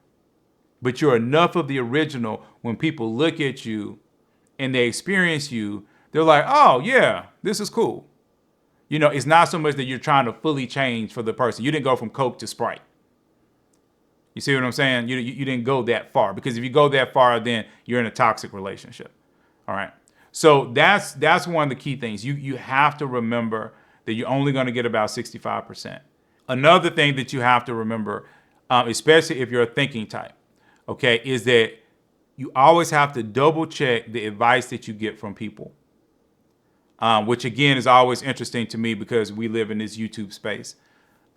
But you're enough of the original when people look at you and they experience you, they're like, oh, yeah, this is cool. It's not so much that you're trying to fully change for the person. You didn't go from Coke to Sprite. You see what I'm saying? You didn't go that far, because if you go that far, then you're in a toxic relationship. All right. So that's one of the key things. You have to remember that you're only going to get about 65%. Another thing that you have to remember, especially if you're a thinking type, okay, is that you always have to double check the advice that you get from people. Which again is always interesting to me because we live in this YouTube space.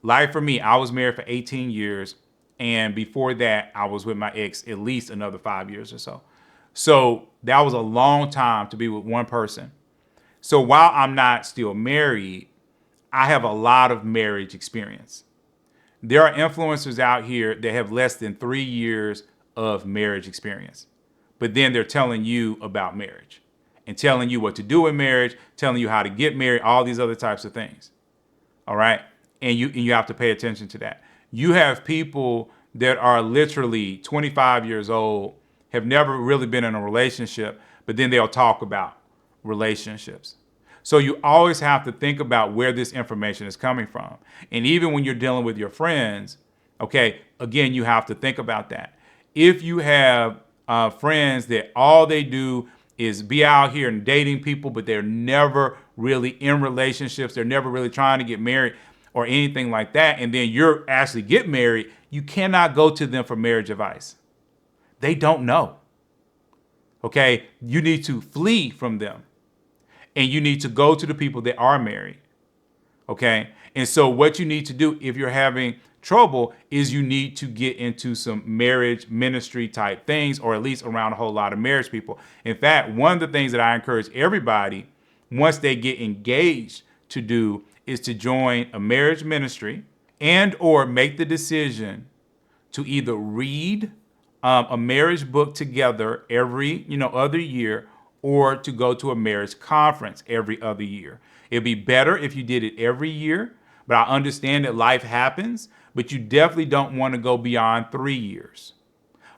Like for me, I was married for 18 years. And before that, I was with my ex at least another 5 years or so. So that was a long time to be with one person. So while I'm not still married, I have a lot of marriage experience. There are influencers out here that have less than 3 years of marriage experience. But then they're telling you about marriage and telling you what to do in marriage, telling you how to get married, all these other types of things. All right. And you have to pay attention to that. You have people that are literally 25 years old, have never really been in a relationship, but then they'll talk about relationships. So you always have to think about where this information is coming from. And even when you're dealing with your friends, okay, again, you have to think about that. If you have friends that all they do is be out here and dating people, but they're never really in relationships, they're never really trying to get married or anything like that, and then you're actually get married, you cannot go to them for marriage advice. They don't know. Okay? You need to flee from them. And you need to go to the people that are married. Okay? And so what you need to do if you're having trouble is you need to get into some marriage ministry type things, or at least around a whole lot of marriage people. In fact, one of the things that I encourage everybody once they get engaged to do is to join a marriage ministry and or make the decision to either read a marriage book together every other year, or to go to a marriage conference every other year. It'd be better if you did it every year, but I understand that life happens, but you definitely don't want to go beyond 3 years.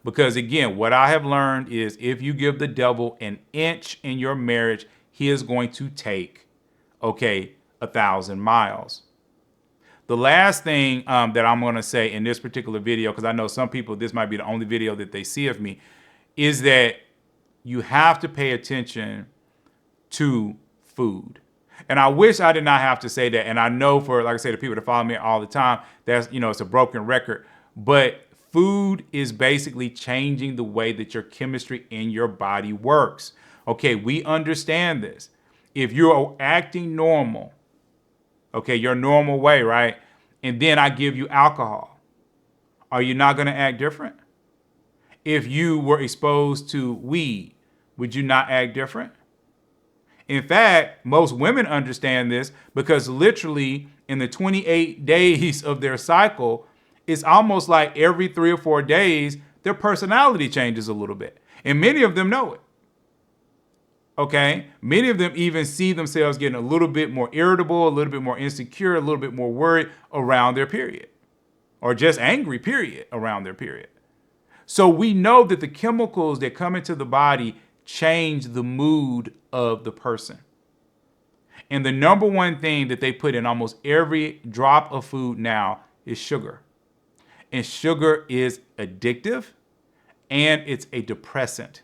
Because again, what I have learned is if you give the devil an inch in your marriage, he is going to take, 1,000 miles. The last thing that I'm going to say in this particular video, because I know some people, this might be the only video that they see of me, is that you have to pay attention to food. And I wish I did not have to say that. And I know for, like I say, the people that follow me all the time, that's, it's a broken record. But food is basically changing the way that your chemistry in your body works. Okay, we understand this. If you're acting normal, your normal way, right? And then I give you alcohol, are you not going to act different? If you were exposed to weed, would you not act different? In fact, most women understand this because literally in the 28 days of their cycle, it's almost like every 3 or 4 days, their personality changes a little bit. And many of them know it. Okay? Many of them even see themselves getting a little bit more irritable, a little bit more insecure, a little bit more worried around their period. Or just angry, period, around their period. So we know that the chemicals that come into the body change the mood of the person. And the number one thing that they put in almost every drop of food now is sugar. And sugar is addictive and it's a depressant.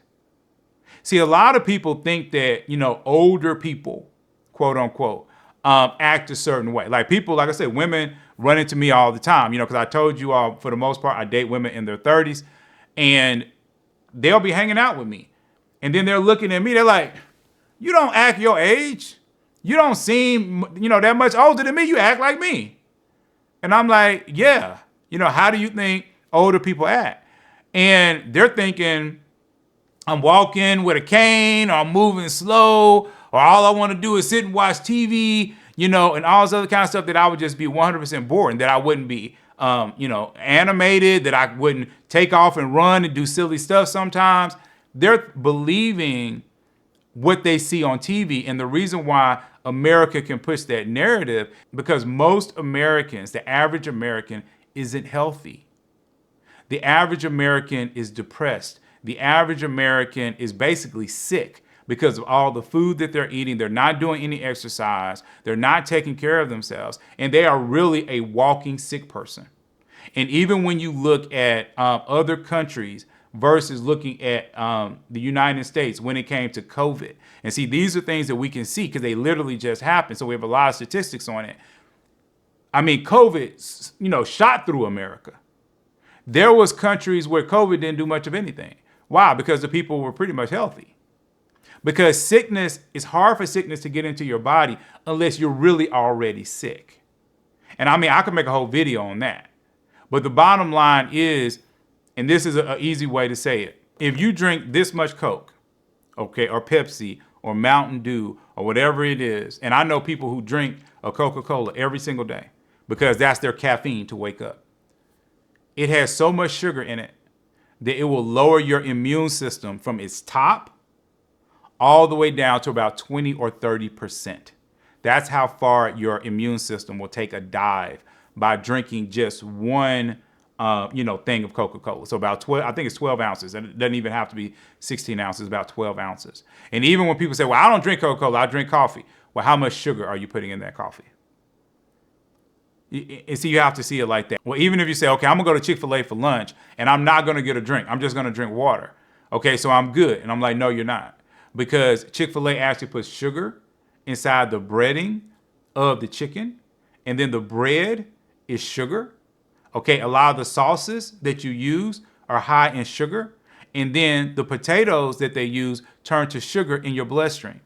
See, a lot of people think that, older people, quote unquote, act a certain way. Like people, like I said, women run into me all the time, because I told you all, for the most part, I date women in their 30s and they'll be hanging out with me. And then they're looking at me, they're like, you don't act your age. You don't seem, that much older than me. You act like me. And I'm like, yeah, how do you think older people act? And they're thinking, I'm walking with a cane, or I'm moving slow, or all I want to do is sit and watch TV, and all this other kind of stuff that I would just be 100% bored, that I wouldn't be, animated, that I wouldn't take off and run and do silly stuff sometimes. They're believing what they see on TV. And the reason why America can push that narrative, because most Americans, the average American, isn't healthy. The average American is depressed. The average American is basically sick because of all the food that they're eating. They're not doing any exercise. They're not taking care of themselves. And they are really a walking sick person. And even when you look at other countries versus looking at the United States when it came to COVID, and see, these are things that we can see because they literally just happened. So we have a lot of statistics on it. I mean, COVID, shot through America. There was countries where COVID didn't do much of anything. Why? Because the people were pretty much healthy. Because sickness, it's hard for sickness to get into your body unless you're really already sick. And I mean, I could make a whole video on that. But the bottom line is, and this is an easy way to say it, if you drink this much Coke, okay, or Pepsi, or Mountain Dew, or whatever it is, and I know people who drink a CocaCola every single day because that's their caffeine to wake up. It has so much sugar in it that it will lower your immune system from its top all the way down to about 20 or 30%. That's how far your immune system will take a dive by drinking just one thing of Coca-Cola. So about 12, I think it's 12 ounces. And it doesn't even have to be 16 ounces, about 12 ounces. And even when people say, well, I don't drink Coca-Cola, I drink coffee. Well, how much sugar are you putting in that coffee? And see, you have to see it like that. Well, even if you say, okay, I'm gonna go to Chick-fil-A for lunch and I'm not gonna get a drink, I'm just gonna drink water. Okay, so I'm good. And I'm like, no, you're not. Because Chick-fil-A actually puts sugar inside the breading of the chicken. And then the bread is sugar. Okay, a lot of the sauces that you use are high in sugar. And then the potatoes that they use turn to sugar in your bloodstream.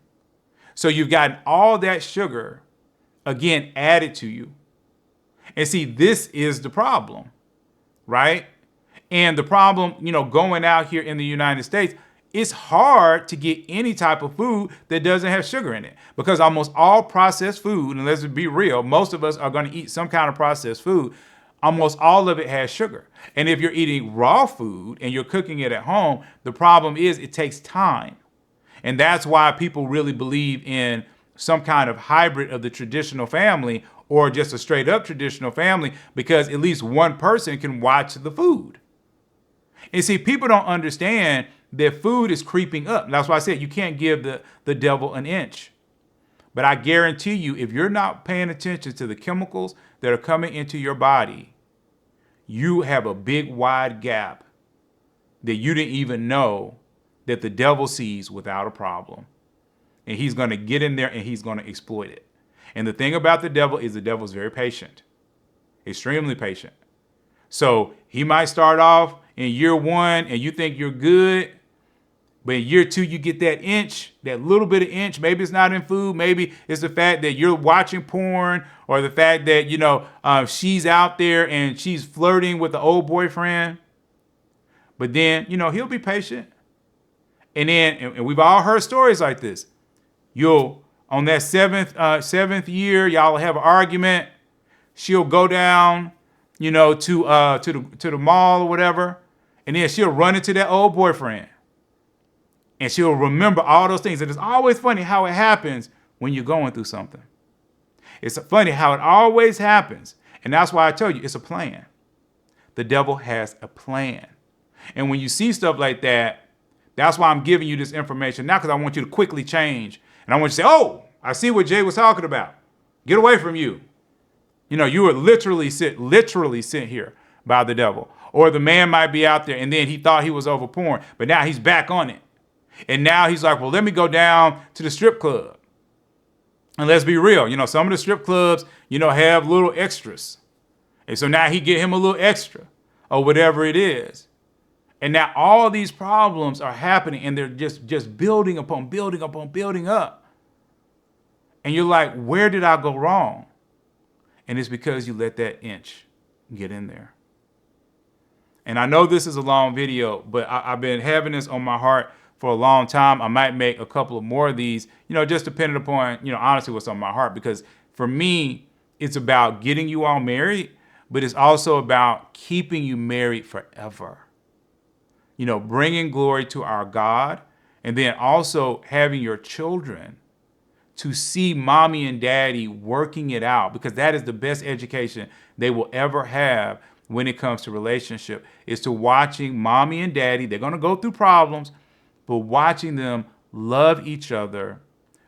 So you've gotten all that sugar, again, added to you. And see, this is the problem, right? And the problem, going out here in the United States, it's hard to get any type of food that doesn't have sugar in it because almost all processed food, and let's be real, most of us are going to eat some kind of processed food. Almost all of it has sugar. And if you're eating raw food and you're cooking it at home, the problem is it takes time. And that's why people really believe in some kind of hybrid of the traditional family or just a straight up traditional family, because at least one person can watch the food. And see, people don't understand that food is creeping up. That's why I said you can't give the devil an inch. But I guarantee you, if you're not paying attention to the chemicals that are coming into your body, you have a big wide gap that you didn't even know that the devil sees without a problem. And he's going to get in there and he's going to exploit it. And the thing about the devil is the devil's very patient, extremely patient. So he might start off in year one and you think you're good. But in year two, you get that inch, that little bit of inch. Maybe it's not in food. Maybe it's the fact that you're watching porn, or the fact that, she's out there and she's flirting with the old boyfriend. But then, he'll be patient. And then, and we've all heard stories like this. On that seventh year, y'all have an argument. She'll go down, to the mall or whatever. And then she'll run into that old boyfriend. And she'll remember all those things. And it's always funny how it happens when you're going through something. It's funny how it always happens. And that's why I tell you, it's a plan. The devil has a plan. And when you see stuff like that, that's why I'm giving you this information now, because I want you to quickly change. And I want you to say, oh, I see what Jay was talking about. Get away from you. You were literally sent here by the devil. Or the man might be out there and then he thought he was over porn, but now he's back on it. And now he's like, well, let me go down to the strip club. And let's be real, some of the strip clubs, have little extras. And so now he get him a little extra or whatever it is. And now all these problems are happening and they're just building upon building up. And you're like, where did I go wrong? And it's because you let that inch get in there. And I know this is a long video, but I've been having this on my heart for a long time. I might make a couple of more of these, just depending upon, honestly what's on my heart. Because for me, it's about getting you all married, but it's also about keeping you married forever. Bringing glory to our God And then also having your children to see mommy and daddy working it out, because that is the best education they will ever have when it comes to relationship, is to watching mommy and daddy. They're going to go through problems, but watching them love each other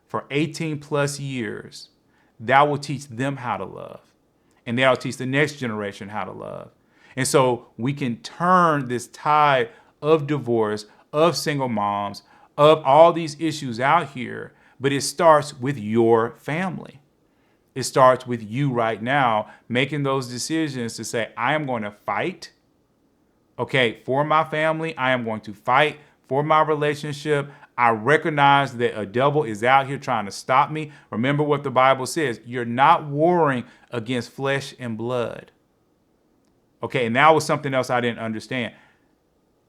for 18 plus years, that will teach them how to love. And that'll teach the next generation how to love. And so we can turn this tide of divorce, of single moms, of all these issues out here, but it starts with your family. It starts with you right now making those decisions to say, I am going to fight, okay, for my family. I am going to fight for my relationship. I recognize that a devil is out here trying to stop me. Remember what the Bible says. You're not warring against flesh and blood. Okay, and that was something else I didn't understand.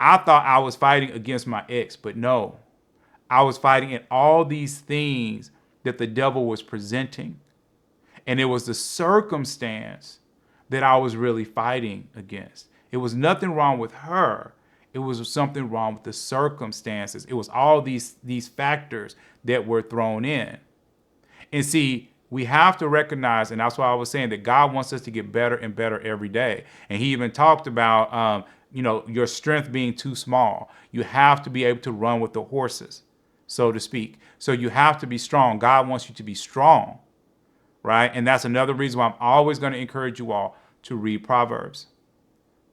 I thought I was fighting against my ex, but no. I was fighting in all these things that the devil was presenting. And it was the circumstance that I was really fighting against. It was nothing wrong with her. It was something wrong with the circumstances. It was all these factors that were thrown in. And see, we have to recognize, and that's why I was saying that God wants us to get better and better every day. And he even talked about, your strength being too small. You have to be able to run with the horses, so to speak. So you have to be strong. God wants you to be strong, right? And that's another reason why I'm always going to encourage you all to read Proverbs.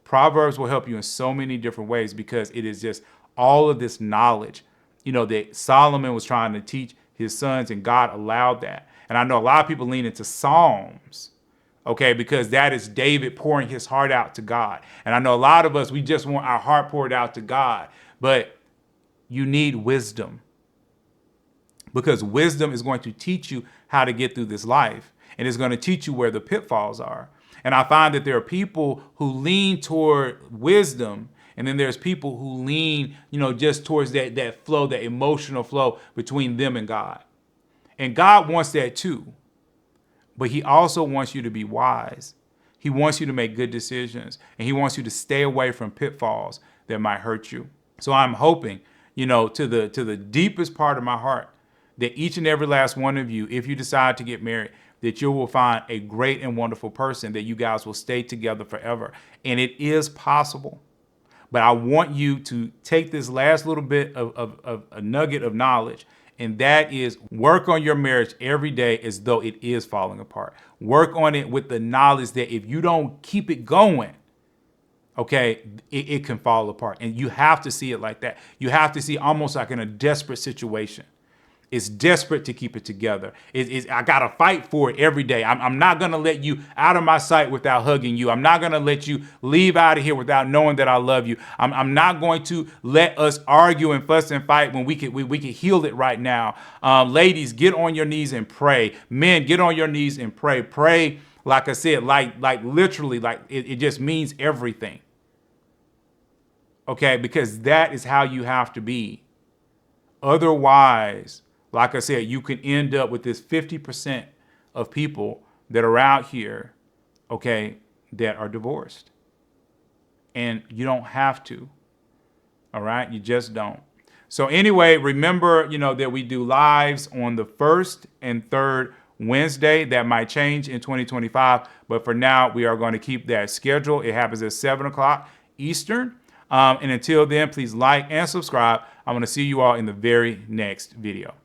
Proverbs will help you in so many different ways, because it is just all of this knowledge, that Solomon was trying to teach his sons, and God allowed that. And I know a lot of people lean into Psalms, okay, because that is David pouring his heart out to God. And I know a lot of us, we just want our heart poured out to God, but you need wisdom, because wisdom is going to teach you how to get through this life, and it's going to teach you where the pitfalls are. And I find that there are people who lean toward wisdom, and then there's people who lean, just towards that flow, that emotional flow between them and God. And God wants that too. But he also wants you to be wise. He wants you to make good decisions, and he wants you to stay away from pitfalls that might hurt you. So I'm hoping, to the deepest part of my heart, that each and every last one of you, if you decide to get married, that you will find a great and wonderful person, that you guys will stay together forever. And it is possible. But I want you to take this last little bit of a nugget of knowledge, and that is work on your marriage every day as though it is falling apart. Work on it with the knowledge that if you don't keep it going, okay, it can fall apart. And you have to see it like that. You have to see almost like in a desperate situation. It's desperate to keep it together. I got to fight for it every day. I'm not going to let you out of my sight without hugging you. I'm not going to let you leave out of here without knowing that I love you. I'm not going to let us argue and fuss and fight when we could heal it right now. Ladies, get on your knees and pray. Men, get on your knees and pray. Pray, like I said, like literally, like it just means everything. Okay, because that is how you have to be. Otherwise, like I said, you can end up with this 50% of people that are out here, okay, that are divorced. And you don't have to. All right? You just don't. So anyway, remember, that we do lives on the first and third Wednesday. That might change in 2025. But for now, we are going to keep that schedule. It happens at 7 o'clock Eastern. And until then, please like and subscribe. I'm going to see you all in the very next video.